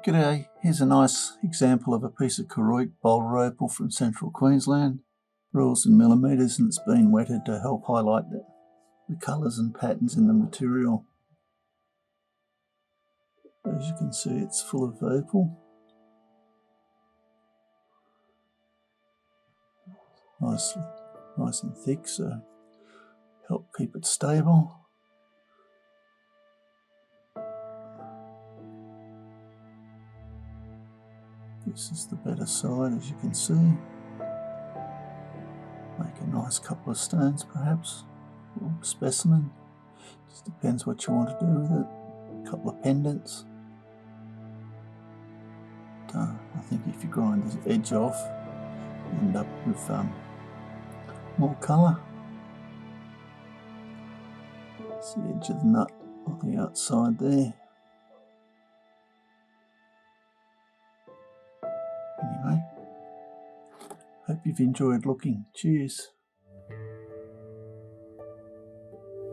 G'day, here's a nice example of a piece of Koroit Boulder Opal from central Queensland. Rules in millimetres, and it's been wetted to help highlight the colours and patterns in the material. As you can see, it's full of opal. Nice and thick, so help keep it stable. This is the better side, as you can see. Make a nice couple of stones perhaps, or specimen. Just depends what you want to do with it. A couple of pendants. I think if you grind this edge off, you end up with more colour. It's the edge of the nut on the outside there. Anyway, hope you've enjoyed looking. Cheers.